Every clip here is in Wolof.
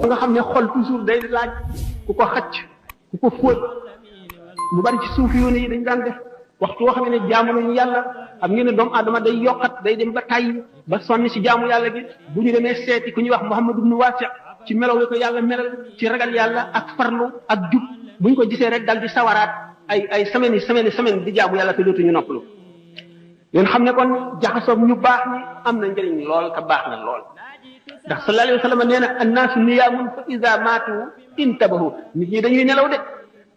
nga xam ne xol toujours day laaj ku ko xacc ku ko fóot mu bari ci suuf yoon yi dañ daan def waxtu woo xam ne jaamu nañu yàlla xam ngeen ne doomu aadama day yokkat day dem ba tàyyi ba sonni si jaamu yàlla gi bu ñu demee seeti ku ñuy wax Muhammad ibn Wasi ci melaw wi ko yàlla melal ci ragal yàlla ak farlu ak jub buñ ko gisee rek dal di sawaraat ay semaine di jaamu yàlla te dootuñu noppalu yéen xam ne kon jaxasoom ñu baax ñi am na njëriñ lool te baax na lool ndax sallallahu alayhi wa sallam nee na annaasu niyaamun fa iza maatu intabahu nit ñi dañuy nelaw de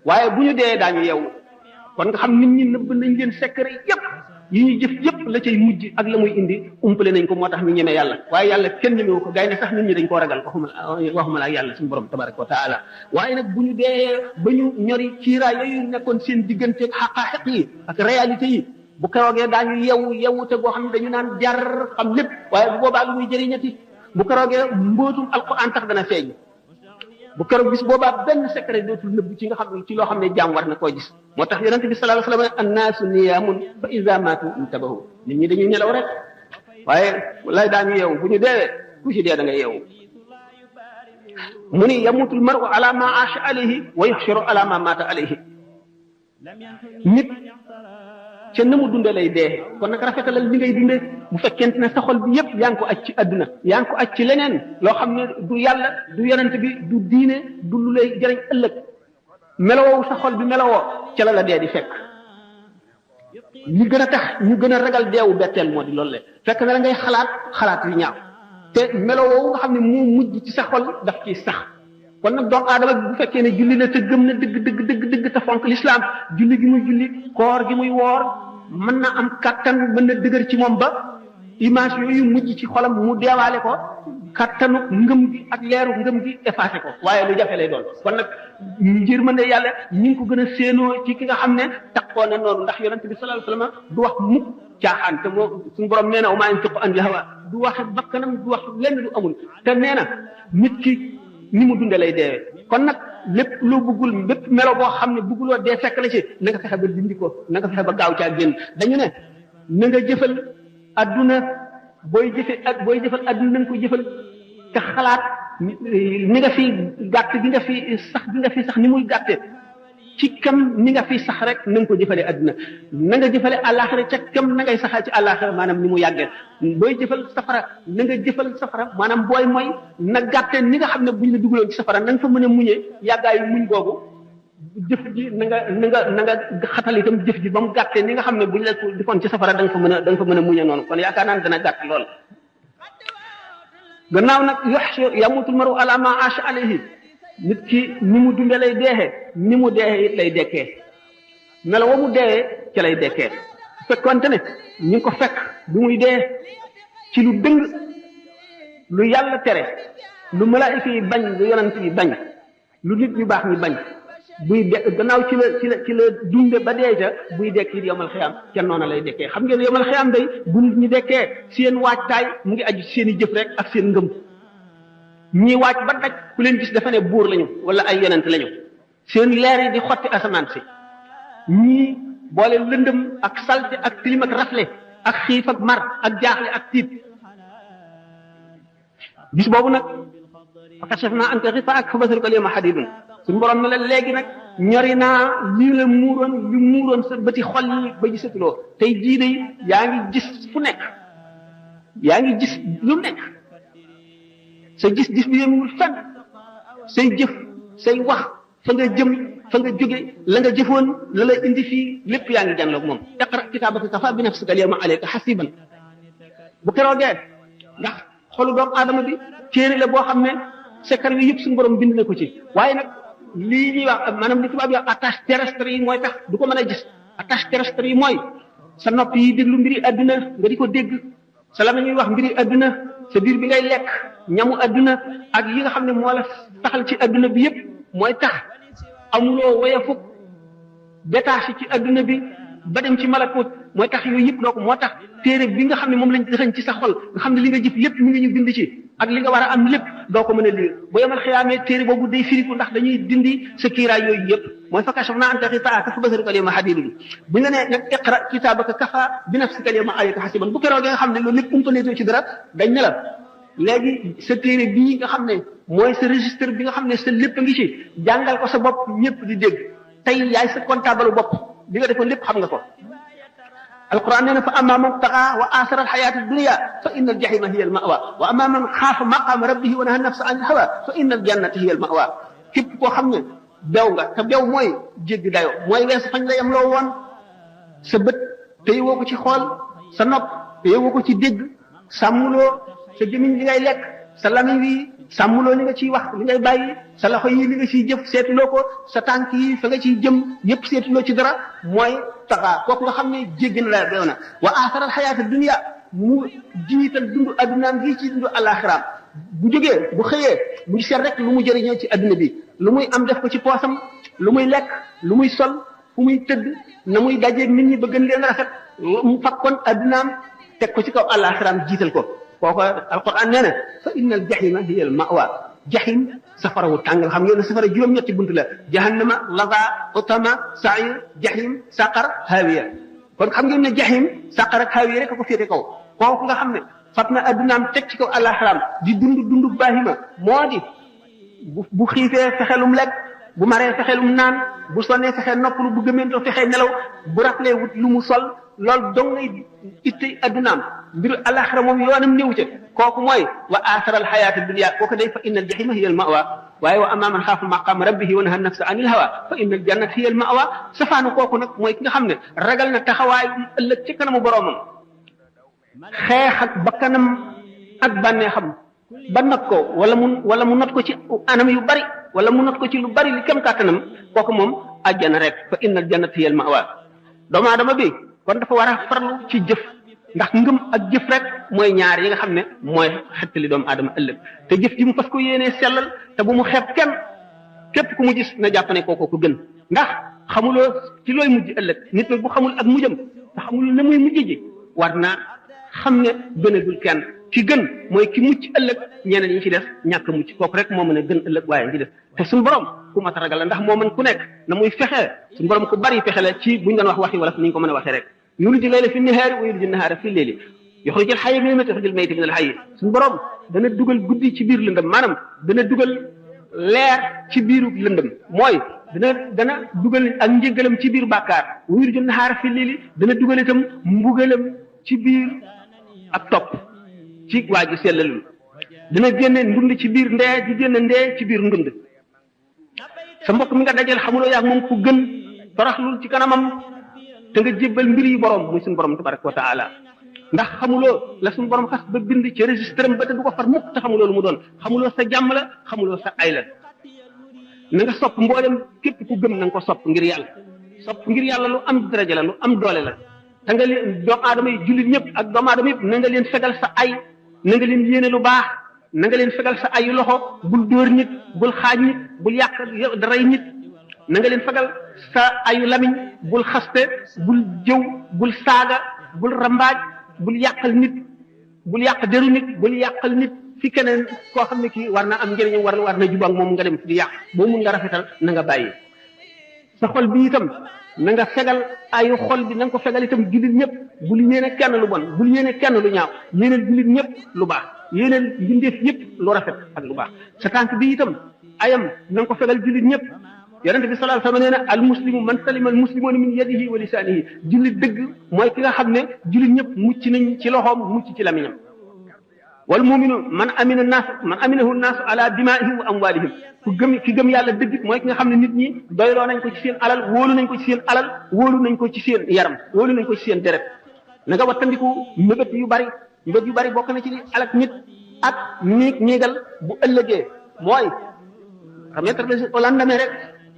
waaye bu ñu dee daañu yeewu kon nga xam nit ñi nëbb nañ leen secret yépp yi ñuy jëf yépp la cay mujj ak la muy indi umpale nañ ko moo tax ñu ñeme yàlla waaye yàlla kenn ñemewu ko gay ne sax nit ñi dañ koo ragal waxuma la ak yàlla suñu borom tabaraka wa taala waaye nag bu ñu dee ba ñu ñori kiiraay yooyu nekkoon seen diggante ak xaqaaxiq yi ak réalité yi bu keroogee daañu yeewu te boo xam ne dañu naan jar xam lépp waaye bu boobaa lu muy jëriñati bu keroogee mbootum alquran tax dana feeñ bu keroog bis boobaa benn secret dootul nëbb ci nga xam ne ci loo xam ne jaam war na koo gis moo tax yonente bi sallallahu alayhi wa sallam annaasu niyaamun fa iza maatu intabahu nit ñi dañuy nelaw rek waaye lay daañu yeewu bu ñu deewee ku ci dee da nga yeewu mu ni yamutul maru ala ma aasha alayhi wa yuxsharu ala ma maata alayhi nit ca na mu dunde lay dee kon nag rafetalal li ngay dunde bu fekkente ne sa xol bi yépp yaa ngi ko aj ci àdduna yaa ngi ko aj ci leneen loo xam ne du yàlla du yonent bi du diine du lu lay jëriñ ëllëg melowoo sa xol bi melowoo ca la dee di fekk li gën a tax ñu gën a ragal deewu betteel moo di loolu le fekk na la ngay xalaat yu ñaaw te melowoo nga xam ne moo mujj ci sa xol daf ciy sax kon nag doomu aadama bi bu fekkee ne julli la te gëm na dëgg te fonk lislaam julli gi muy julli koor gi muy woor mën na am kattan mën na dëgër ci moom ba image yooyu mujj ci xolam mu deewaale ko kattanu ngëm gi ak leeru ngëm gi effacé ko waaye lu jafe lay doon kon nag ngir mën ne yàlla ñi ngi ko gën a séenoo ci ki nga xam ne taxoo na noonu ndax yonente bi sallallahu alayhi wasallam du wax mukk caaxaan te moo suñu borom nee na wa maa yantiqu anil hawaa du wax bakkanam du wax lenn lu amul te nee na nit ki ni mu dunde lay deewee kon nag lépp loo bëggul lépp melo boo xam ne bëgguloo dee fekk la ci na nga fexe ba dindi ko na nga fexe ba gaaw caa génn dañu ne na nga jëfal adduna booy jëfal adduna na nga ko jëfal te xalaat ni nga fi gàtt bi nga fi sax ni muy gàtte ci kam ni nga fi sax rek na nga ko jëfale adduna na nga jëfale àllaaxira ca kam na ngay saxaa ci àllaaxira maanaam ni mu yàggee booy jëfal safara na nga jëfal safara maanaam booy mooy na gàtte ni nga xam ne buñ la dugaloon ci safara na nga fa mën a muñee yàggaayu muñ googu jëf ji na nga xatal itam jëf ji ba mu gàttee ni nga xam ne buñ la defoon ci safara da nga fa mën a muñee noonu kon yaakaar naa ne dana gàtt lool gannaaw nag yamutul maru ala ma aasha alayhi nit ki ni mu dunde lay deexee ni mu deexee it lay dekkee melo wa mu deexee ci lay dekkee fekkonte ne ñu ngi ko fekk bu muy dee ci lu dëng lu yàlla tere lu malaayika yi bañ lu yonent yi bañ lu nit ñu baax ñi bañ buy de gannaaw ci la dunde ba dee ca buy dekk it yomal xiyaam ca noona lay dekkee xam ngeen yomal xiyaam day bu nit ñi dekkee seen waajtaay mu ngi aju seen i jëf rek ak seen ngëm ñii waaj ba daj ku leen gis dafa ne buur lañu wala ay yonent lañu seen leer yi di xotti asamaan si ñii boole lëndëm ak salte ak tilim ak rafle ak xiif ak mar ak jaaxle ak tiit bis boobu nag fa kashafnaa anka ghitaa'aka fa basaruka al-yawma hadiidun suñu borom ne la léegi nag ñori naa lii la muuroon sa bëti xol yi ba gisatuloo tey jii de yaa ngi gis fu nekk yaa ngi gis lu nekk sa gis bi yemul fenn say jëf say wax fa nga jëm fa nga jóge la nga jëfoon la la indi fii lépp yaa ngi jànloog moom iqra kitaabaka kafaa bi nafsika al-yawma alayka hasiiban bu keroogee ndax xolu doomu aadama bi téere la boo xam ne secret yi yëpp suñu borom bind na ko ci waaye nag lii ñuy wax maanaam li tubaab yi wax attache terrestre yi mooy tax du ko mën a gis attache terrestre yi mooy sa nopp yi déglu mbiri adduna nga di ko dégg sa la ñuy wax mbiri adduna sa biir bi ngay lekk ñamu adduna ak yi nga xam ne moo la taxal ci adduna bi yëpp mooy tax amuloo woyafuk détaché ci adduna bi ba dem ci malakut mooy tax yooyu yëpp doo ko moo tax téere bi nga xam ne moom lañ dëxañ ci sa xol nga xam ne li nga jëf lépp mi ngi ñu bind ci ak li nga war a am lépp doo ko mën a lire bu yemal xiyaamee téere boobu day firiku ndax dañuy dindi sa kiiraay yooyu yëpp mooy fa kashafnaa anka ghitaa'aka fa basaruka al-yawma hadiidun bu ñu la nee nag iqra kitaabaka kafaa bi nafsika al-yawma alayka hasiiban bu keroog nga xam ne loolu lépp umpaneetoo ci dara dañ ne la léegi sa téere bii nga xam ne mooy sa registre bi nga xam ne sa lépp a ngi ci jàngal ko sa bopp ñëpp di dégg tey yaay sa comptable bopp bi nga defoon lépp xam nga ko alquran nee na fa amma man taxa wa asara alxayata dunia fa inna aljahima hiya almawa wa amma man xaafa maqama rabbihi wa naha nafsa an alhawa fa inna aljannata hiya almawa képp koo xam ne bew nga te bew mooy jéggi dayo mooy weesu fañ la yem loo woon sa bët téye woo ko ci xool sa nopp téye woo ko ci dégg sàmmuloo sa gémmiñ li ngay lekk sa lamiñ wi sàmmuloo li nga ciy wax li ngay bàyyi sa loxo yi li nga ciy jëf seetuloo ko sa tànk yi fa nga ciy jëm yépp seetuloo ci dara mooy taxaa kooku nga xam ne jéggi na la beew na wa aaxaral xayaata dunya mu jiital dund addunaam gi ci dund alaxiraam bu jógee bu xëyee mu seet rek lu mu jëriñoo ci adduna bi lu muy am def ko ci poosam lu muy lekk lu muy sol fu muy tëdd na muy dajeeg nit ñi ba gën leen rafet mu fakkoon addunaam teg ko ci kaw alaxiraam jiital ko kooku alquran nee na fa inna al jahima hiya al mawa jahim safara wu tàng xam ngeen ne safara juróom-ñetti bunt la jahannama laza utama sair jahim saqar hawiya kon xam ngeen ne jahim saqar ak hawiya rek ko féete kaw kooku nga xam ne fat na addunaam teg ci kaw alaxiraam di dund bahima moo di bu xiifee fexelum lekk bu maree fexelum naan bu sonnee fexe noppalu bu gëmeentoo fexe nelaw bu raflee wut lu mu sol loolu dong ngay itte addunaam mbiru alaxira moom yoonam néew ca kooku mooy wa aasara alxayaata dunia kooku day fa inna aljahima hiya almawa waaye wa amma man xaafa maqama rabbihi wa naha nafsa anil hawa fa inna aljannata hiya almawa safaanu kooku nag mooy ki nga xam ne ragal na taxawaay ëllëg ci kanamu boroomam xeex ak bakkanam ak bànneexam ba not ko wala mu not ko ci anam yu bari wala mu not ko ci lu bari li kem kàttanam kooku moom àjjana rek fa inna aljannata hiya almawa doomu aadama bi kon dafa war a farlu ci jëf ndax ngëm ak jëf rek mooy ñaar yi nga xam ne mooy xettali doomu aadama ëllëg te jëf ji mu fas ko yéenee sellal te bu mu xeeb kenn képp ku mu gis na jàpp ne kooko ko gën ndax xamuloo ci looy mujj ëllëg nit nag bu xamul ak mujjam te xamul ne muy mujj ji war na xam ne gënagul kenn ki gën mooy ki mucc ëllëg ñeneen ñi ci def ñàkk mucc kooku rek moo mën a gën ëllëg waaye ñi ci def te suñu borom ku mat a ragal la ndax moo mën ku nekk na muy fexe suñu borom ku bari fexe la ci buñ doon waxi wala ni ñu ko mën a waxee rek yuliju layla fi nahaari wa yuliju nahaara fi leeli yuxrijul xayya min al-mayyiti wa yuxrijul mayyita min al-xayyi suñu borom dana dugal guddi ci biir lëndëm maanaam dana dugal leer ci biiru lëndëm mooy dana dugal ak njëgalam ci biir bàkkaar wa yuliju nahaara fi leeli dana dugal itam mbugalam ci biir ak topp ci waa ji sellalul dana génne ndund ci biir ndee di génne ndee ci biir ndund sa mbokk mi nga dajal xamuloo yaag moom ku gën toroxlul ci kanamam te nga jébbal mbir yi borom muy suñu borom tabaraka wa taala ndax xamuloo la suñu borom xas ba bind ci registre am ba te du ko far mukk te xamuloo lu mu doon xamuloo sa jàmm la xamuloo sa ay la na nga sopp mboolem képp ku gëm na nga ko sopp ngir yàlla lu am daraja la lu am doole la te nga leen doomu aadama yi jullit ñëpp ak doomu aadama yëpp na nga leen fegal sa ay na nga leen yéene lu baax na nga leen fegal sa ayu loxo bul dóor nit bul xaaj nit bul yàq daray nit na nga leen fegal sa ayu lamiñ bul xaste bul jëw bul saaga bul rambaaj bul yàqal nit bul yàq deru nit bul yàqal nit fi keneen koo xam ne kii war na am njëriñam war na jubóog moom nga dem di yàq boo mun nga rafetal na nga bàyyi sa xol bi itam na nga fegal ayu xol bi na nga ko fegal itam jullit ñëpp bul yéene kenn lu bon bul yéene kenn lu ñaaw yéeneel jullit ñëpp lu baax yéeneel mbindeef ñëpp lu rafet ak lu baax sa tànk bi itam ayam na nga ko fegal jullit ñëpp yonente bi sallallahu alayhi wa sallam nee na al muslimu man salima al muslimuna min yadihi wa lisanihi jullit dëgg mooy ki nga xam ne jullit ñëpp mucc nañ ci loxoom mucc ci lamiñam wal muminu man aminahu naas ala dimaihim wa amwalihim ki gëm yàlla dëgg mooy ki nga xam ne nit ñi doyloo nañ ko ci seen alal wóolu nañ ko ci seen alal wóolu nañ ko ci seen yaram wóolu nañ ko ci seen deret na nga wattandiku mbébét yu bari bokk na ci li alak nit ak néegal bu ëllëgee mooy remettre au lendemain rek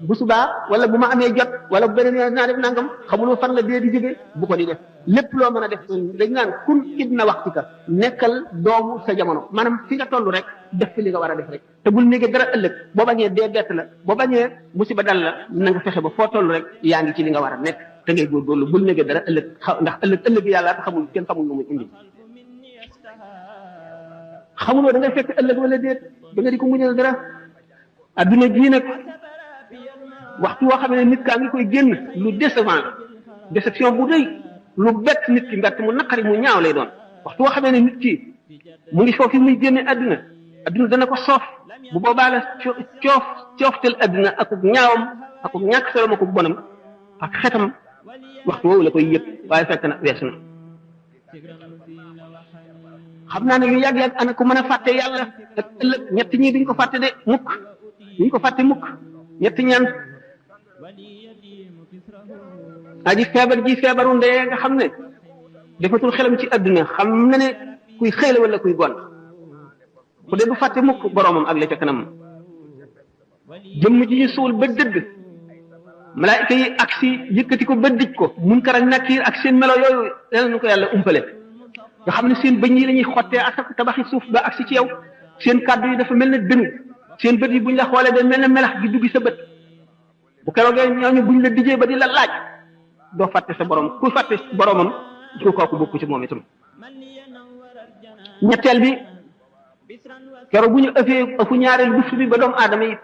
bu subaa wala bu ma amee jot wala bu beneen yoon naa def nangam xamuloo fan la dee di jóge bu ko di def lépp loo mën a def dañ naan kun ibna waxtika nekkal doomu sa jamono maanaam fi nga toll rek def fi li nga war a def rek te bul néegee dara ëllëg boo bañee dee bett la boo bañee musiba dal la na nga fexe ba foo toll rek yaa ngi ci li nga war a nekk te ngay góorgóorlu bul néegee dara ëllëg ndax ëllëg yàlla te xamul kenn xamul lu muy indi xamuloo da ngay fekk ëllëg wala déet da nga di ko muñal dara adduna jii nag waxtu woo xam ne nit kaa ngi koy génn lu décevant déception bu rëy lu bett nit ki mbett mu naqari mu ñaaw lay doon waxtu woo xam ne nit ki mu ngi foofu muy génne àdduna adduna dana ko soof bu boobaa la cooftel adduna akub ñaawam akub ñàkk solom akub bonam ak xetam waxtu woowu la koy yëg waaye fekk na weesu na xam naa ne lu yàgg-yàgg ana ku mën a fàtte yàlla ak ëllëg ñett ñii duñ ko fàtte de mukk duñ ko fàtte mukk ñett ñaan aji feebar ji feebaru ndee nga xam ne defatul xelam ci adduna xam na ne kuy xëy la wala kuy gont ku dee du fàtte mukk boroomam ak la ca kanam jëmm ji ñu suul ba dëdd malaayika yi ak si yëkkati ko ba dij ko munkar ak nakiir ak seen melo yooyu yal na ko yàlla umpale nga xam ne seen bëñ yi la ñuy xottee ak tabaxi suuf ba ak si ci yow seen kàddu yi dafa mel ne dënu seen bët yi buñ la xoolee day mel ne melax gi duggi sa bët bu keroogee ñooñu buñ la dijee ba di la laaj doo fàtte sa borom ku fàtte boromam du kooku bokku ci moom itam ñetteel bi keroog bu ñu ëfu ñaareel buftu bi ba doomu aadama yi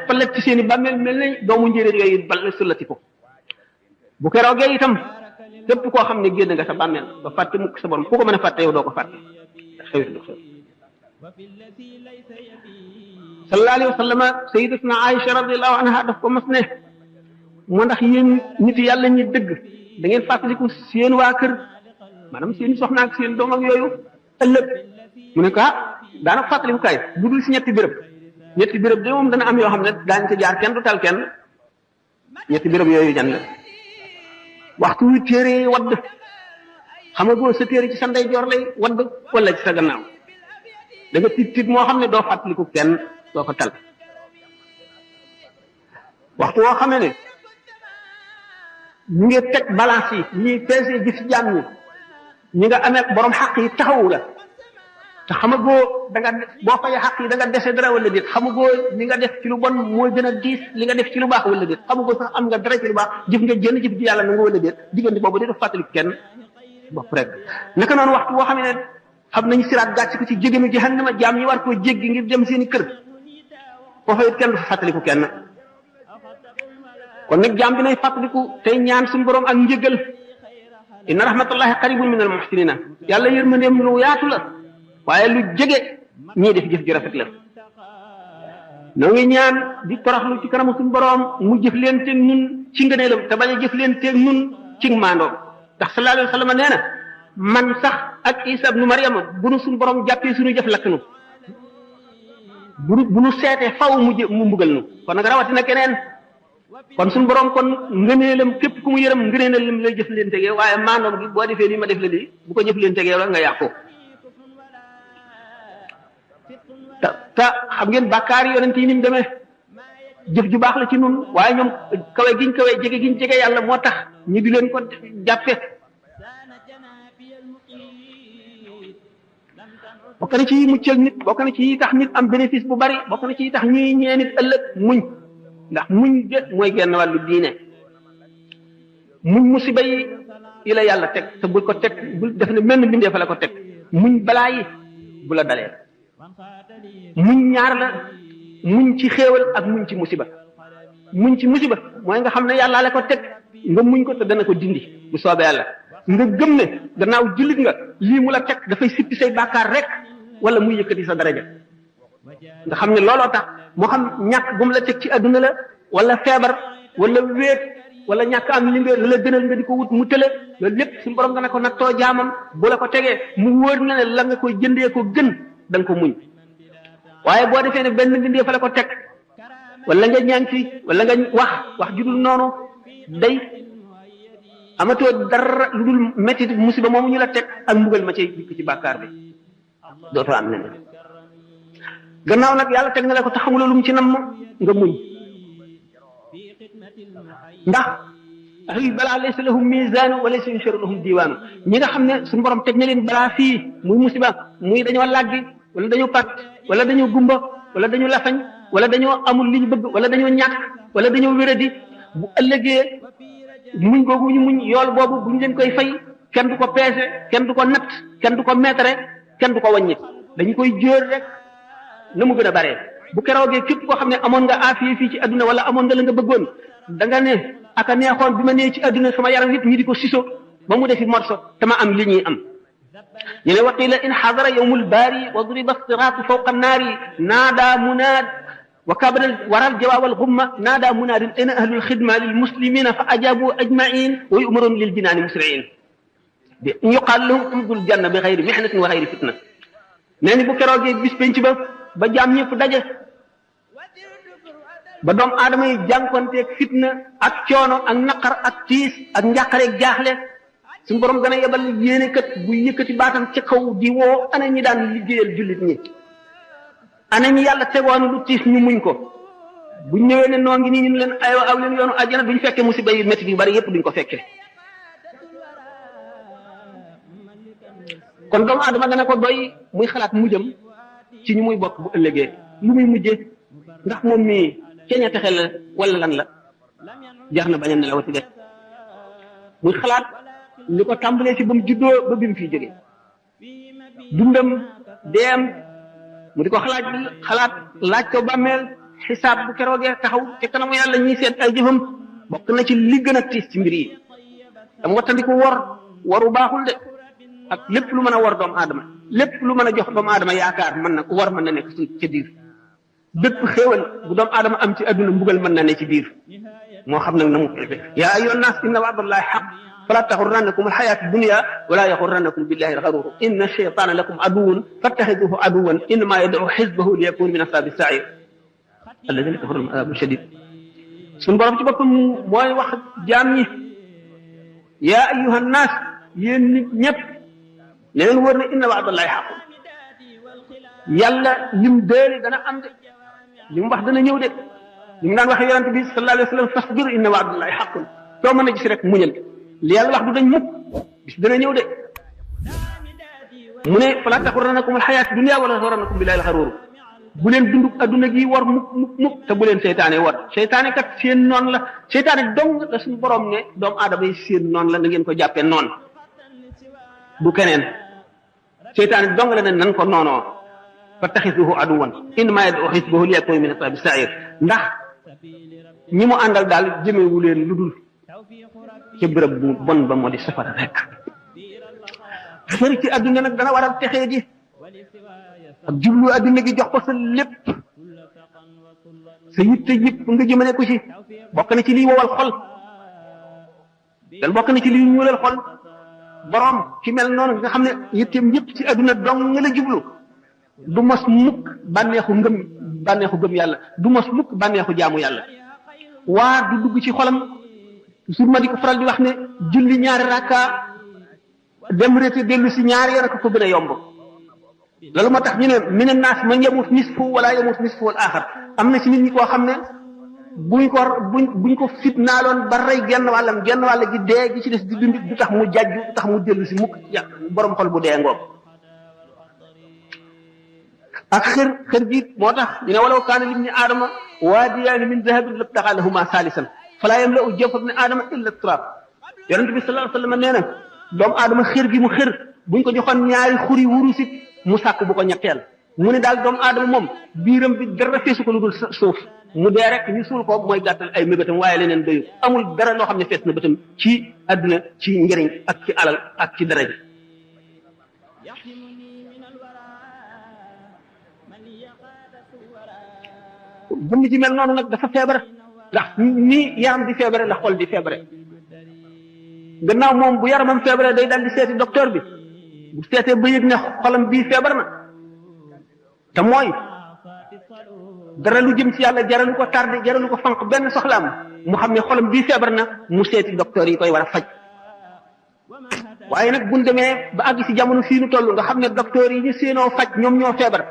palet ci seen i bàmmeel mel nañ doomu njéeréer yooyu bal sullati ko bu keroogee itam képp koo xam ne génn nga sa bàmmeel ba fàtte mukk sa borom ku ko mën a fàtte yow doo ko fàtte xewit du xew sallallahu alayhi wa sallam sayyidatuna Aïcha radiyallahu anha daf ko mas ne moo ndax yéen nit yàlla ñi dëgg da ngeen fàttaliku seen waa kër maanaam seen soxna ak seen doom ak yooyu ëllëg mu ne ko daana fàttaliku kay bu dul si ñetti béréb de moom dana am yoo xam ne daañu ko jaar kenn du tal kenn ñetti béréb yooyu jan la waxtu wi téere wadd xam nga boo sa téere ci sa ndeyjoor lay wadd wala ci sa gannaaw da nga tiit moo xam ne doo fàttaliku kenn doo ko tal waxtu woo xamee ne ñu ngi teg balance yi ñuy peese ji ci jaam ñi nga amee borom xaq yi taxawu la te xamagoo da nga boo fayee xaq yi da nga dese dara wala déet xamagoo li nga def ci lu bon mooy gën a diis li nga def ci lu baax wala déet xamagoo sax am nga dara ci lu baax jëf nga jënd jëf ji yàlla na nga wala déet diggante boobu dee fàttali kenn bopp rek naka noonu waxtu boo xam ne xam nañu siraat gàcc ko ci jégénu jahannama jaam ñi war koo jéggi ngir dem seeni kër foofa it kenn du fa fàttaliku kenn kon nag jaam bi nay fàttaliku tey ñaan suñu borom ak njëgal inna rahmatullahi qaribun min al muhsinina yàlla yërmandeem lu yaatu la waaye lu jege ñii def jëf ju rafet la noo ngi ñaan di toroxlu ci kanamu suñu borom mu jëf leen teeg ñun ci ngëneelam te bañ a jëf leen teeg ñun ci maandoom ndax sallallahu alayhi wa sallam nee na man sax ak Isa ibnu Maryama bu nu suñu borom jàppee suñu jëf lakk nu bu nu seetee faw mu mbugal nu kon nag rawatina keneen kon suñu borom kon ngëneelam képp ku mu yërëm ngëneelam lay jëf leen tegee waaye maandoom gi boo defee lii ma def la lii bu ko jëf leen tegee la nga yàqu te xam ngeen bàkkaar yi yonent yi ni mu demee jëf ju baax la ci nun waaye ñoom kawe giñ kawe jege giñ jege yàlla moo tax ñu di leen ko jàppe bokk na ci yi muccal nit bokk na ci yi tax nit am bénéfice bu bari bokk na ci yi tax ñuy ñee nit ëllëg muñ ndax muñ de mooy genn wàllu diine muñ musiba yi la yàlla teg te bul ko teg bul def ne menn mbindee fa la ko teg muñ balaa yi bu la dalee muñ ñaar la muñ ci xéewal ak muñ ci musiba muñ ci musiba mooy nga xam ne yàlla la ko teg nga muñ ko te dana ko dindi bu soobee yàlla nga gëm ne gannaaw jullit nga lii mu la teg dafay sippi say bàkkaar rek wala muy yëkkati sa daraja nga xam ne looloo tax moo xam ñàkk bu mu la teg ci adduna la wala feebar wala wéet wala ñàkk am li nga la gënal nga di ko wut mu tële loolu lépp suñu borom nga ne ko nattoo jaamam bu la ko tegee mu wóor na ne la nga koy jëndee ko gën da nga ko muñ waaye boo defee ne benn mbindee fa la ko teg wala nga ñaan ci wala nga wax ju dul noonu day amatoo dara lu dul métti musiba moomu ñu la teg ak mbugal ma cay dikk ci bàkkaar bi dootoo am leneen gannaaw nag yàlla teg na la ko te xamuloo lu mu ci nam nga muñ ndax ahlul balaa laysa lahum mizaanu wa laysa yusharu lahum diwaanu ñi nga xam ne suñu borom teg na leen balaa fii muy musiba muy dañoo làggi wala dañoo pat wala dañoo gumba wala dañoo lafañ wala dañoo amul li ñu bëgg wala dañoo ñàkk wala dañoo wéradi bu ëllëgee muñ googu ñu muñ yool boobu bu ñu leen koy fay kenn du ko peese kenn du ko natt kenn du ko meetare kenn du ko wàññi dañu koy jóor rek na mu gën a bare bu keroogee képp koo xam ne amoon nga aafiya fii ci adduna wala amoon nga la nga bëggoon da nga ne aka neexoon bi ma nee ci adduna sama yaram yëpp ñi di ko siso ba mu defi morso te ma am li ñuy am ñu ne waqila in xadara yowmul baari wa duriba siraatu fawqa annaari naada munaad wa kabara waral jawaabal gumma naada munaadin ayna ahlul xidma lil muslimina fa ajaabu ajmain wa yumaroon lil jinaani musriin bi yuqaal lahum umdul janna bi xayri mihnatin wa xayri fitna nee ni bu keroogee bis penc ba jaam ñëpp daje ba doomu aadama yi jànkonteeg fitna ak coono ak naqar ak tiis ak njàqareeg jaaxle suñu borom gën a yebal yéene kat bu yëkkati baatam ci kaw di woo ana ñi daan liggéeyal jullit ñi ana ñi yàlla tegoon lu tiis ñu muñ ko buñ ñëwee ne noo ngi nii ñu leen aywa aw leen yoonu àjjana duñ fekkee musiba yu métti yu bari yépp duñ ko fekkee kon doomu aadama dana ko doy muy xalaat mujjam ci ñu muy bokk bu ëllëgee lu muy mujjee ndax moom mii ceeña texe la wala lan la jar na bañ a nelawati de muy xalaat li ko tàmbalee ci ba mu juddoo ba bi mu fiy jógee dundam deem mu di ko xalaat laaj ko bàmmeel xisaab bu keroogee taxaw ci kanamu yàlla ñuy seet ay jëfam bokk na ci li gën a tiis ci mbir yi dam wattandiku waru baaxul de ak lépp lu mën a war doomu aadama lépp lu mën a jox doomu aadama yaakaar mën na war mën na nekk ci biir bépp xéewal bu doomu aadama am ci adduna mbugal mën na ne ci biir moo xam nag na mu préfé yaa ayyuhan naas inna wa'dallahi haqq fala taxurrannakum alxayaatu dunya wala yaxurrannakum billahi alxaruur inna shaytaana lakum aduwwun fattaxiduhu aduwwan innamaa yad'u xizbahu liyakunu min ashaabi sa'iir alladina kafaru lahum adaabun shadiid suñu borom ci boppam mooy wax jaam ñi yaa ayyuhan naas yéen nit ñëpp ne leen wër ne inna wa'dallahi haqq yàlla lim déeli dana am de li mu wax dana ñëw de li mu daan waxee yonente bi sallallahu alayhi wa sallam fasbir inna wa'dallahi haqqun soo mën a gis rek muñal li yàlla wax du dañ mukk bis dana ñëw de mu ne fala taxurrannakum alxayaatu dunya wala taxurrannakum billahi alxaruur bu leen dunduk adduna gi war mukk te bu leen seytaane war seytaane kat seen noon la seytaane dong la suñu borom ne doomu aadama yi seen noon la na ngeen ko jàppee noon du keneen seytaane dong la ne nan ko noonoo fattaxisuhu aduwan innamaa yad'u xisbahu liyakunu min ashaabi sa'iir ndax ñi mu àndal daal jëmewu leen lu dul ca bërëb bu bon ba moo di safara rek xër ci adduna nag dana waral texee ji ak jublu adduna gi jox ko sa lépp sa yitte yëpp nga jëmale ko ci bokk na ci liy wowal xol dal bokk na ci liy ñuulal xol borom ci mel noonu nga xam ne yitteem yëpp ci adduna dong nga la jublu du mos mukk bànneexu gëm yàlla du mos mukk bànneexu jaamu yàlla waa du dugg ci xolam sur ma di ko faral di wax ne julli ñaari rakka dem rété dellu si ñaari yoon ko gën a yomb loolu moo tax ñu ne mina naas man yamut nisfu wala yamut nisfu wal axar am na ci nit ñi koo xam ne buñ ko fitnaaloon ba rey genn wàll gi dee gi ci des di dund du tax mu jajju du tax mu dellu si mukk borom xol bu dee ngoog ak xër gi moo tax ñu ne walaw kaana libni aadama waadiyaani min dahabin labtagaa lahumaa saalisan falaa yamla'u jawfa ibni aadama illa turaab yonent bi sallallahu alayhi wa sallam nee na doomu aadama xër gi mu xër buñ ko joxoon ñaari xuri wurusit mu sàkk bu ko ñetteel mu ne daal doomu aadama moom biiram bi dara feesu ko lu dul suuf mu dee rek ñu suul ko mooy gàttal ay mébétam waaye leneen doyu amul dara loo xam ne fees na bëtam ci àdduna ci njëriñ ak ci alal ak ci daraja jëmm ji mel noonu nag dafa feebar ndax ni yaram di feebare la xol di feebare gannaaw moom bu yaramam feebare day dal di seeti docteur bi bu seetee ba yëg ne xolam bii feebar na te mooy dara lu jëm ci yàlla jaralu ko tardé jaralu ko fanq benn soxlaam mu xam ne xolam bii feebar na mu seeti docteur yi koy war a faj waaye nag buñ demee ba àgg ci jamono fii nu toll nga xam ne docteur yi ñu séenoo faj ñoom ñoo feebar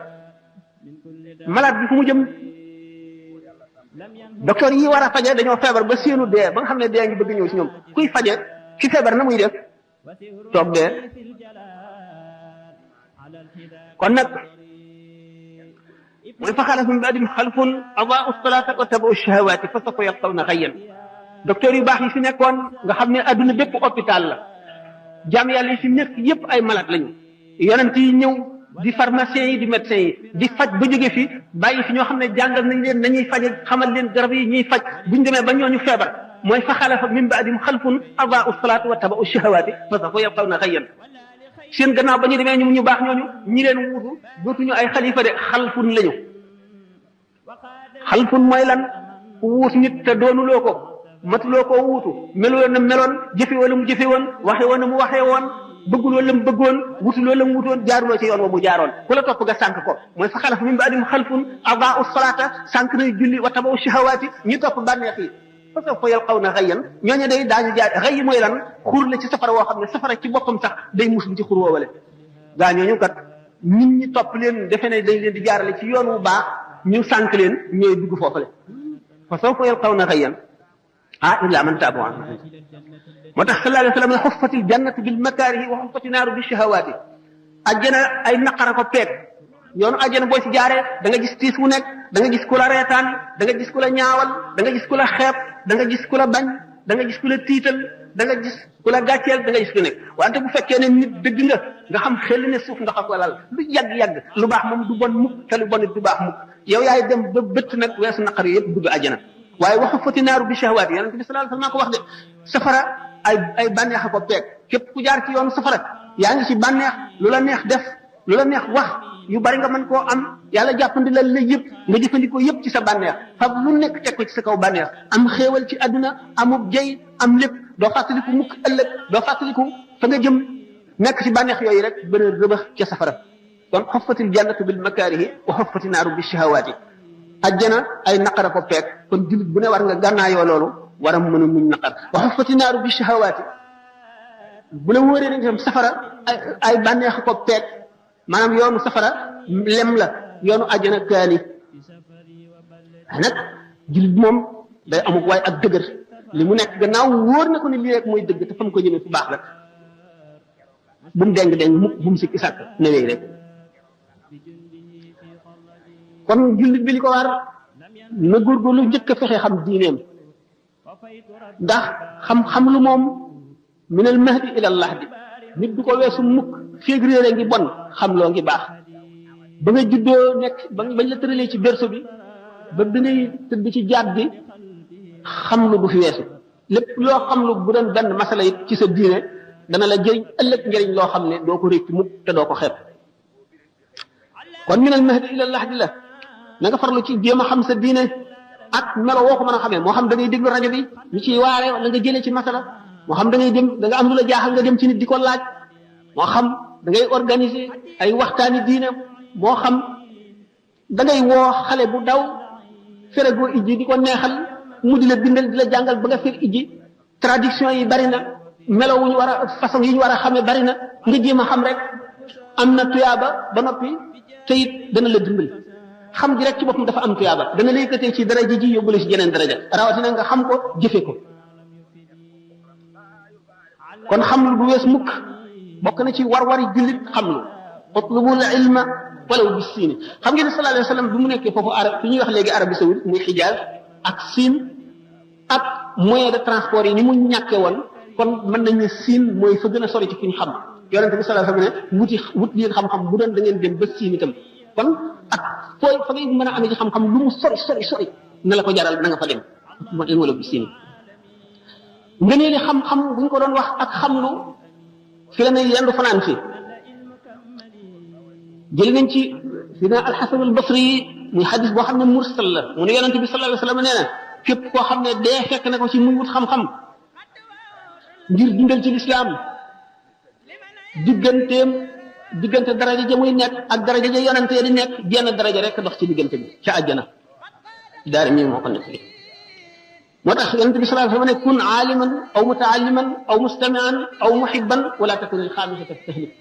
malade bi fu mu jëm docteur yi war a faje dañoo feebar ba séenu dee ba nga xam ne dee ngi bëgg ñëw ci ñoom kuy faje ki feebar na muy def toog dee kon nag mooy fa xalafa min ba'dihim xalfun adaa'u salaata wa tabaa'u shahawaati fa sawfa yalqawna ghayyan docteur yu baax yi fi nekkoon nga xam ne adduna bépp hôpital la jaam yàlla yi fi nekk yépp ay malade lañu yonent yi ñëw di pharmacien yi di médecin yi di faj ba jóge fi bàyyi fi ñoo xam ne jàngal nañ leen nañuy faje xamal leen garab yi ñuy faj buñ demee ba ñooñu feebar mooy fa xalafa min ba'dihim xalfun adaa'u salaata wa tabaa'u shahawaati fa sawfa yalqawna ghayyan seen gannaaw ba ñu demee ñu baax ñooñu ñi leen wuutu dootuñu ay xalifa de xalfun lañu xalfun mooy lan ku wuut nit te doonuloo ko matuloo koo wuutu meloo na meloon jëfe wala mu jëfe woon waxe woon na mu waxee woon bëgguloo la mu bëggoon wutuloo la mu wutoon jaaruloo ci yoon wa mu jaaroon ku la topp nga sànk ko mooy fa xalaf min ba'dihim xalfun adaa'u salaata sànk nañ julli wa tabaw shahawaati ñu topp bànneex yi fa sawfa yalqawna ghayyan ñooñu day daañu jaar xëy mooy lan xuur la ci safara woo xam ne safara ci boppam sax day muslu ci xuur woowale gaa ñooñu kat nit ñi topp leen defe ne dañ leen di jaarale ci yoon wu baax ñu sànk leen ñooy dugg foofale fa sawfa yalqawna ghayyan illa man taaba wa amana moo tax sallallahu alayhi wa sallam ne xuffatil jannatu bil makaarihi wa xuffati naaru bi shahawaati ajjana ay naqara ko peeg yoonu ajjana boo ci jaaree da nga gis tiis wu nekk da nga gis ku la reetaan da nga gis ku la ñaawal da nga gis ku la xeeb da nga gis ku la bañ da nga gis ku la tiital da nga gis ku la gàcceel da nga gis ku nekk wante bu fekkee ne nit dëgg nga xam xel ne suuf nga ko lal lu yàgg-yàgg lu baax moom du bon mukk te lu bon it du baax mukk yow yaay dem ba bëtt nag weesu naqar yi yëpp dugg ajjana waaye wa xuffati naaru bi shahawaati yonent bi sallallahu alayhi wa sallam ko wax de safara ay bànneex a ko peeg képp ku jaar ci yoonu safara yaa ngi ci bànneex lu la neex def lu la neex wax yu bari nga mën koo am yàlla jàppandi la yëpp nga jëfandikoo yëpp ci sa bànneex fab lu nekk teg ko ci sa kaw bànneex am xéewal ci àdduna amub jëy am lépp doo fàttaliku mukk ëllëg doo fàttaliku fa nga jëm nekk ci bànneex yooyu rek bën a rëbax ca safara kon xuffatil jannatu bil makaarihi wa xuffati naaru bi shahawaati ajjana ay naqara ko peeg kon jullit bu ne war nga gànnaayoo loolu war a mën a muñ naqar wa xuffati naaru bi shahawaati bu la wóoree nañ tam safara ay bànneex ko peeg maanaam yoonu safara lem la yoonu ajjana kaani nag jullit moom day amuk waay ak dëgër li mu nekk gannaaw wóor na ko ni lii rek mooy dëgg te fa mu ko jëmee fu baax la bu mu deng mukk bu mu sikki sàkk newee rek kon jullit bi li ko war na góorgóorlu njëkk a fexe xam diineem ndax xam lu moom minal mahdi ilal lahdi nit du ko weesu mukk féeg réere ngi bon xam loo ngi baax ba nga juddoo nekk bañ la tëralee ci berceau bi ba bi ngay tëdd ci jaat bi xam lu du fi weesu lépp loo xam lu bu doon benn masala it ci sa diine dana la jëriñ ëllëg njëriñ loo xam ne doo ko réccu mukk te doo ko xeeb kon minal mahdi ilal lahdi la na nga farlu ci jéem a xam sa diine ak melo woo ko mën a xamee moo xam da ngay déglu rajo bi ñu ciy waare wala nga jëlee ci masala moo xam da ngay dem da nga am lu la jaaxal nga dem ci nit di ko laaj moo xam da ngay organiser ay waxtaani diine moo xam da ngay woo xale bu daw feragoo ijji di ko neexal mu di la bindal di la jàngal ba nga fer ijji traduction yi bari na melo wu ñu war a façon yi ñu war a xamee bari na nga jéem a xam rek am na tuyaaba ba noppi te it dana la dimbali xam ji rek ci boppam dafa am tuyaaba dana la yëkkatee ci daraja ji yóbbu la ci jeneen daraja rawatina nga xam ko jëfe ko kon xam lu bu wees mukk bokk na ci war-wari jullit xam lu utlubul ilma walaw bis siin xam ngeen ne sallallahu alayhi wa sallam bi mu nekkee foofu arab fi ñuy wax léegi Arabie Saoudite muy Xijaaz ak Siin ak moyen de transport yi ni mu ñàkkee woon kon mën nañ ne Siin mooy fa gën a sori ci fi ñu xam yonente bi sallallahu alayhi wa sallam ne wut leen xam-xam bu doon da ngeen dem ba Siin itam kon ak fooy fa ngay mën a amee ci xam-xam lu mu sori na la ko jaral na nga fa dem wala bis siin nga nee ni xam-xam bu ñu ko doon wax ak xam lu fi la ne yendu fanaan fi jël nañ ci dina alxasan al basri muy xadis boo xam ne mursal la mu ne yonente bi sallallahu alayhi wa sallam nee na képp koo xam ne dee fekk na ko ci muy wut xam-xam ngir dundal ci lislaam diggante daraja ja muy nekk ak daraja ja yonante di nekk jenn daraja rek dox ci diggante bi ca àjjana daari mii moo ko nekk li moo tax yonente bi sallallahu alayhi wa sallam ne kun aaliman aw mutaalliman aw mustamian aw muhibban wala takun al xaamisata tahlik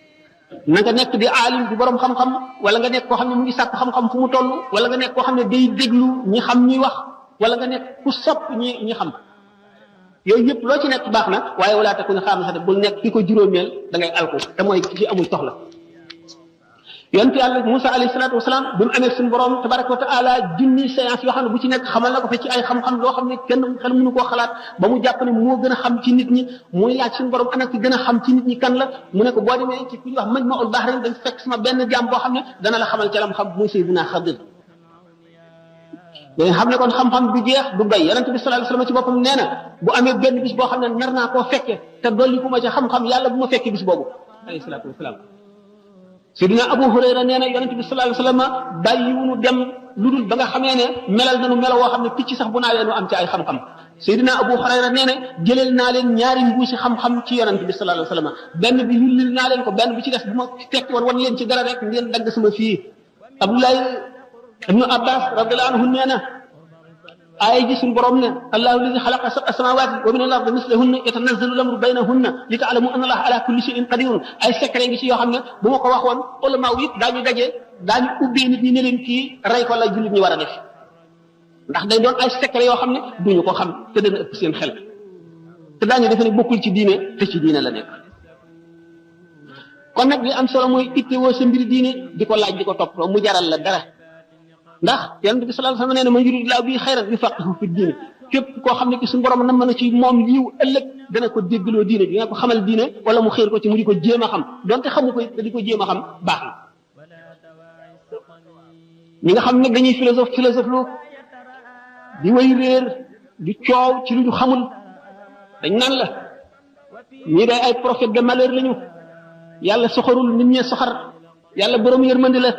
na nga nekk di aalim di borom xam-xam wala nga nekk koo xam ne mu ngi sàkk xam-xam fu mu toll wala nga nekk koo xam ne day déglu ñi xam ñuy wax wala nga nekk ku sopp ñi xam yooyu yëpp loo ci nekk baax na waaye wala takun xaamisata bul nekk ki ko juróomeel da ngay alku te mooy ki amul soxla yonent yàlla Moussa alayhi salaatu wasalaam bi mu amee suñu borom tabaraka wa taala junni séance yoo xam ne bu ci nekk xamal na ko fa ci ay xam-xam loo xam ne kenn xel mënu koo xalaat ba mu jàpp ne moo gën a xam ci nit ñi muy laaj suñu borom ana ki gën a xam ci nit ñi kan la mu ne ko boo demee ci ku ñuy wax Majma'ul Bahrayn dañ fekk sama benn jaam boo xam ne dana la xamal ci lam xam muy Seydina Xadir dañ xam ne kon xam-xam du jeex du doy yonent bi sallallahu alayhi wasallam ci boppam nee na bu amee benn bis boo xam ne nar naa koo fekke te dolli ku ma ci xam-xam yàlla bu ma fekke bis boobu alayhi salaatu wasalaam Seydina Abu Hurayra nee na yonent bi sallallahu alayhi wasallam bàyyiwunu dem lu dul ba nga xamee ne melal nañu melo woo xam ne picc sax bu naawee nu am ci ay xam-xam Seydina Abu Hurayra nee na jëleel naa leen ñaari mbuusi xam-xam ci yonent bi sallallahu alayhi wasallam benn bi yullil naa leen ko benn bi ci des bu ma fekk woon wan leen ci dara rek ngeen dagg sama fii Abdullahi ibnu Abbas radiyallahu anhu nee na aaya ji suñu borom ne allahu alladi xalaqa sab'a samawati wa min al-ardi mislahunna yatanazzalu al-amru baynahunna li ta'lamu anna allaha ala kulli shay'in qadirun ay secret ngi ci yoo xam ne bu ma ko waxoon ulama yi daañu daje daañu ubbee nit ñi ne leen kii rey ko la jullit ñi war a def ndax day doon ay secret yoo xam ne duñu ko xam te dana ëpp seen xel te daañu defe ne bokkul ci diine te ci diine la nekk kon nag li am solo mooy ittewoo sa mbiri diine di ko laaj di ko topp mu jaral la dara ndax yonent bi sallallahu alayhi wasallam nee na man yuridillahu bihi xayran yufaqihu fi diine képp koo xam ne ki suñu borom na mën a ci moom yiw ëllëg dana ko déggloo diine dina ko xamal diine wala mu xéer ko ci mu di ko jéem a xam donte xamu ko te di ko jéem a xam baax na ñi nga xam ne dañuy philosophe lu di way réer di coow ci lu ñu xamul dañ naan la ñii day ay prophète de malheur lañu yàlla soxorul nit ñee soxar yàlla borom yërmandi la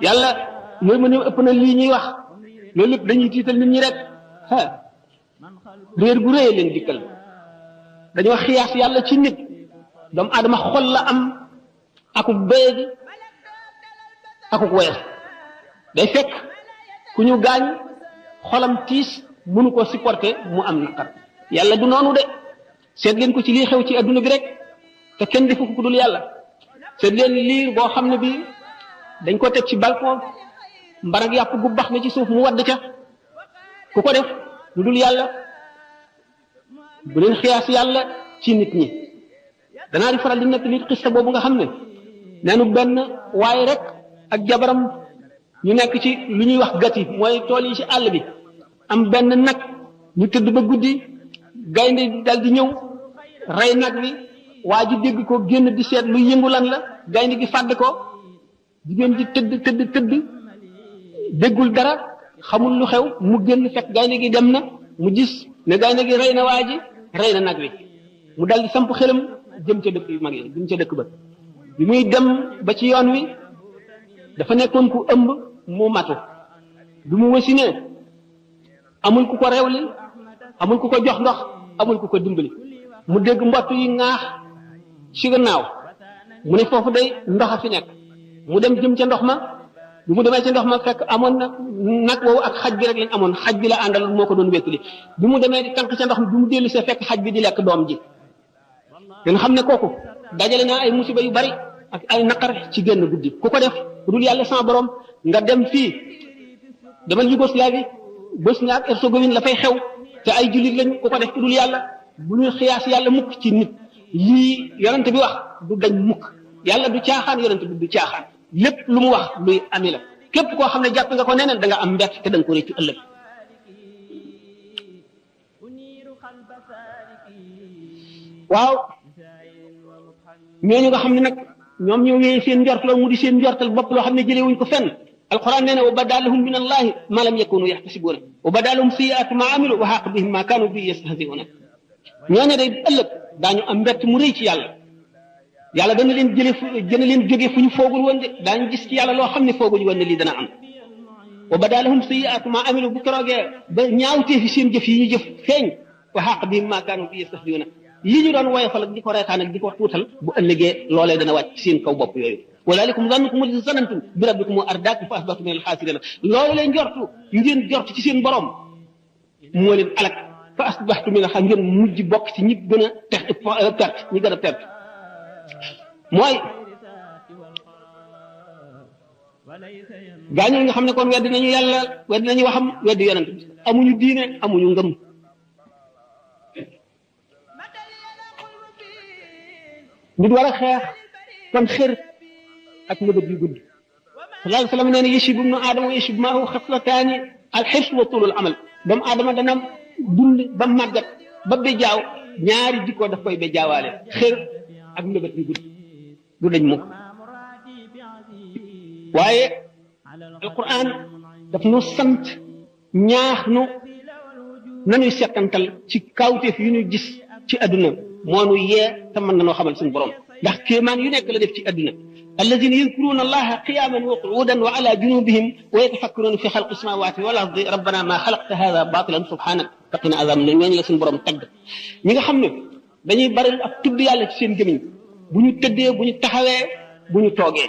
yàlla mooy mën a ëpp na lii ñuy wax loolu lépp dañuy tiital nit ñi rek réer gu rëy leen dikkal dañoo xiyaas yàlla ci nit doomu aadama xol la am akuk béyegi akuk woyof day fekk ku ñu gaañ xolam tiis mënu ko supporter mu am naqar yàlla du noonu de seet leen ko ci lii xew ci adduna bi rek te kenn defu ko ku dul yàlla seet leen liir boo xam ne bi dañ ko teg ci balcon mbarag yàpp gu bax na ci suuf mu wadd ca ku ko def lu dul yàlla bu leen xiyaas yàlla ci nit ñi danaa di faral di nekk nit xista boobu nga xam ne neenu benn waaye rek ak jabaram ñu nekk ci lu ñuy wax gati mooy tool yi ci àll bi am benn nag ñu tëdd ba guddi gaynde dal di ñëw rey nag wi waa ji dégg ko génn di seet lu yëngu lan la gaynde gi fàdd ko jigéen ji tëdd déggul dara xamul lu xew mu génn fekk gaynde gi dem na mu gis ne gaynde gi rey na waa ji rey na nag wi mu dal di samp xelam jëm ca dëkk yu mag yi jëm ca dëkk ba bi muy dem ba ci yoon wi dafa nekkoon ku ëmb mu matu bi mu wasinee amul ku ko rewli amul ku ko jox ndox amul ku ko dimbali mu dégg mbott yi ŋaax ci gannaaw mu ne foofu day ndox a fi nekk mu dem jëm ca ndox ma bi mu demee ca ndox ma fekk amoon na nag woowu ak xaj bi rek lañ amoon xaj bi la àndal moo ko doon wéttali bi mu demee di tànk ca ndox mi bi mu dellu see fekk xaj bi di lekk doom ji ngeen xam ne kooku dajale naa ay musiba yu bari ak ay naqar ci génn guddi ku ko def ku dul yàlla sama borom nga dem fii demal Yougoslavie Bosnie ak Herzégovine la fay xew te ay jullit lañ ku ko def ku dul yàlla bu ñu xiyaas yàlla mukk ci nit lii yonent bi wax du dañ mukk yàlla du caaxaan yonent bi du caaxaan lépp lu mu wax luy ami la képp koo xam ne jàpp nga ko neneen da nga am mbett te da nga ko réccu ëllëg waaw ñooñu nga xam ne nag ñoom ñoo wéyee seen njortal mu di seen njortal bopp loo xam ne jëlee wuñ ko fenn alquran nee na wa badalahum min allahi ma lam yakunu yaxtasibuna wa badalahum sayiatu ma amilu wa xaq bihim ma kanu bi yastahziuna ñooñu day ëllëg daañu am mbett mu rëy ci yàlla yàlla dana leen leen jóge fu ñu foogul woon de daañu gis ci yàlla loo xam ne fooguñu woon ne lii dana am wa badalahum sayiatu ma amilu bu keroogee ba ñaawtee fi seen jëf yi ñu jëf feeñ wa xaq bihim ma kanu bi yastahziuna li ñu doon woyofal ak di ko reetaan ak di ko tuutal bu ëllëgee loolee dana wàcc seen kaw bopp yooyu walaalikum zannukum allati zanantum bi rabbikum ardaakum fa asbahtum min alxaasirina loolu leen jortu ngeen jortu ci seen borom moo leen alak fa asbahtum min alxaasirina ngeen mujj bokk ci ñi gën a perte ñi gën a perte mooy gaañu nga xam ne kon weddi nañu yàlla weddi nañu waxam weddi yonent bi amuñu diine amuñu ngëm nit war a xeex kon xër ak mëbët yu gudd sallallahu alayhi wa sallam nee na yashib ibnu aadama wa yashib maahu xaslataani alxirs wa tulul amal doomu aadama dana dund ba màggat ba bejaaw ñaari jikko daf koy bejaawaale xër ak mëbët yu gudd du dañ mukk waaye alquran daf nu sant ñaax nu nanuy settantal ci kawteef yu ñu gis ci adduna moo nu yee te mën na noo xamal suñu borom ndax kéemaan yu nekk la def ci adduna alladina yadkuruna allaha qiyaman wa qu'udan wa ala junubihim wa yatafakkaruna fi xalqi samawati wal ardi rabbana ma xalaqta hada batilan subhanak faqina azab ne ñooñu la suñu borom tagg ñi nga xam ne dañuy bari ak tudd yàlla ci seen gémmiñ bu ñu tëddee bu ñu taxawee bu ñu toogee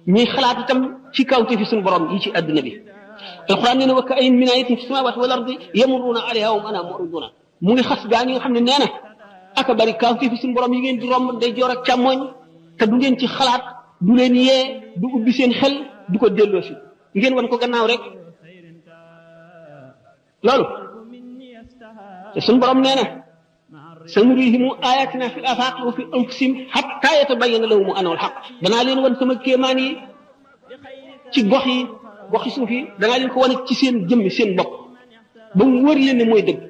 ñuy xalaat itam ci kawte fi suñu borom yi ci adduna bi alquran nee na wa ka'ayyin min ayatin fi samawati wal ardi yamurruna alayha wa hum anha mu'riduna mu ngi xas gaa ñi nga xam ne nee na aka bari kawte fi suñu borom yi ngeen di romb day joor ak càmmooñ te du ngeen ci xalaat du leen yee du ubbi seen xel du ko delloo si ngeen wan ko gannaaw rek loolu te suñu borom nee na sanurihim ayatina fil afaq wa fi anfusihim hatta yatabayyana lahum annahu al-haqq danaa leen wan sama kéemaan yi ci goxi suuf yi danaa leen ko wane ci seen jëmmi seen bopp ba mu wër leen ne mooy dëgg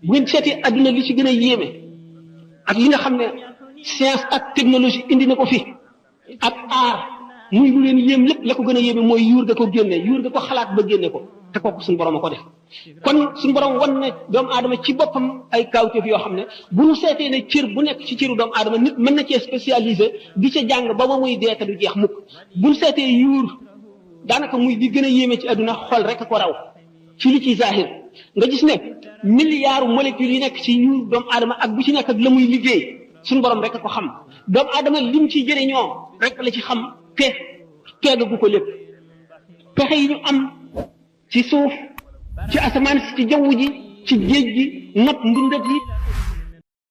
bu ngeen seetee adduna li ci gën a yéeme ak li nga xam ne science ak technologie indi na ko fi ak aar muy lu leen yéem lépp la ko gën a yéeme mooy yuur ga ko génne yuur ga ko xalaat ba génne ko te kooku suñu borom a ko def kon suñu borom wan ne doomu aadama ci boppam ay kawteef yoo xam ne bu ñu seetee ne cër bu nekk ci cëru doomu aadama nit mën na cee spécialisé di ca jàng ba ba muy dee te du jeex mukk bu ñu seetee yuur daanaka muy di gën a yéeme ci àdduna xol rek a ko raw ci li ci zahir nga gis ne milliards molécules yi nekk ci yuur doomu aadama ak bu ci nekk ak la muy liggéey suñu borom rek a ko xam doomu aadama lim ci jëriñoo rek la ci xam te teegagu ko lépp pexe yi ñu am ci suuf ci asamaan si ci jaww ji ci géej gi nopp mbindat yi